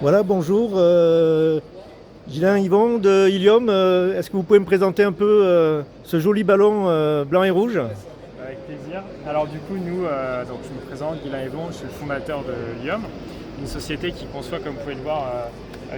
Voilà, bonjour. Ghislain Yvon de Ilium. Est-ce que vous pouvez me présenter un peu ce joli ballon blanc et rouge? Avec plaisir. Alors du coup, donc je me présente, Ghislain Yvon, je suis le fondateur de Lium, une société qui conçoit, comme vous pouvez le voir,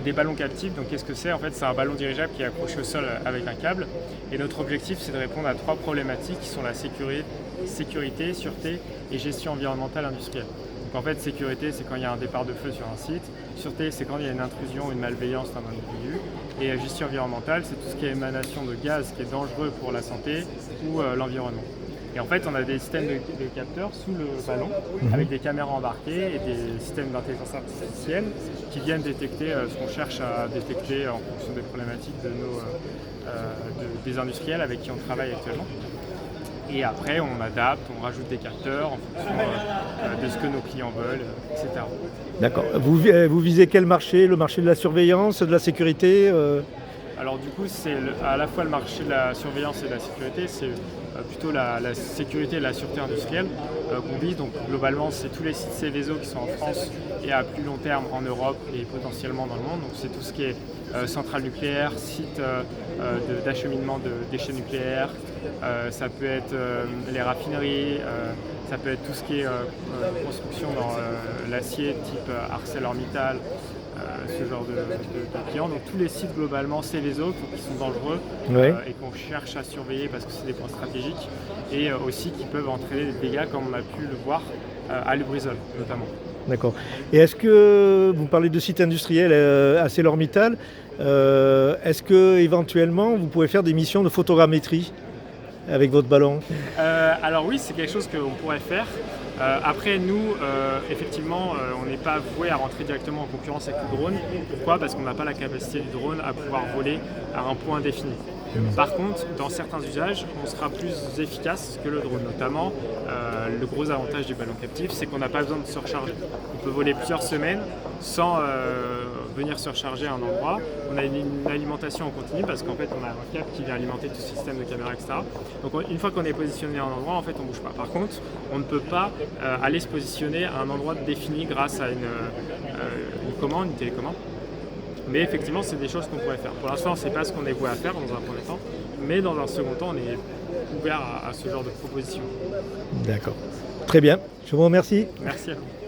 des ballons captifs. Donc qu'est-ce que c'est? En fait, c'est un ballon dirigeable qui est accroché au sol avec un câble. Et notre objectif, c'est de répondre à trois problématiques qui sont la sécurité, sûreté et gestion environnementale industrielle. Donc en fait, sécurité, c'est quand il y a un départ de feu sur un site. Sûreté, c'est quand il y a une intrusion, une malveillance d'un individu. Et la gestion environnementale, c'est tout ce qui est émanation de gaz qui est dangereux pour la santé ou l'environnement. Et en fait, on a des systèmes de capteurs sous le ballon avec des caméras embarquées et des systèmes d'intelligence artificielle qui viennent détecter ce qu'on cherche à détecter en fonction des problématiques des industriels avec qui on travaille actuellement. Et après, on adapte, on rajoute des capteurs en fonction de ce que nos clients veulent, etc. D'accord. Vous visez quel marché? Le marché de la surveillance, de la sécurité Alors du coup, c'est à la fois le marché de la surveillance et de la sécurité, c'est plutôt la sécurité et la sûreté industrielle qu'on vise. Donc globalement, c'est tous les sites Céveso qui sont en France et à plus long terme en Europe et potentiellement dans le monde. Donc c'est tout ce qui est centrale nucléaire, site d'acheminement de déchets nucléaires, ça peut être les raffineries, ça peut être tout ce qui est construction dans l'acier type ArcelorMittal, ce genre de clients. Donc tous les sites globalement Céveso qui sont dangereux et qu'on cherche à surveiller parce que c'est des points stratégiques et aussi qui peuvent entraîner des dégâts comme on a pu le voir à Lubrizol notamment. D'accord. Et est-ce que vous parlez de sites industriels ArcelorMittal, est-ce que éventuellement vous pouvez faire des missions de photogrammétrie avec votre ballon? Alors oui, c'est quelque chose qu'on pourrait faire. Après, nous, effectivement, on n'est pas voué à rentrer directement en concurrence avec le drone. Pourquoi? Parce qu'on n'a pas la capacité du drone à pouvoir voler à un point défini. Par contre, dans certains usages, on sera plus efficace que le drone. Notamment, le gros avantage du ballon captif, c'est qu'on n'a pas besoin de se recharger. On peut voler plusieurs semaines sans venir se recharger à un endroit. On a une alimentation en continu parce qu'en fait, on a un câble qui vient alimenter tout ce système de caméra, etc. Donc une fois qu'on est positionné à un endroit, en fait, on ne bouge pas. Par contre, on ne peut pas aller se positionner à un endroit défini grâce à une commande, une télécommande. Mais effectivement, c'est des choses qu'on pourrait faire. Pour l'instant, c'est pas ce qu'on est voué à faire dans un premier temps, mais dans un second temps, on est ouvert à ce genre de propositions. D'accord. Très bien. Je vous remercie. Merci à vous.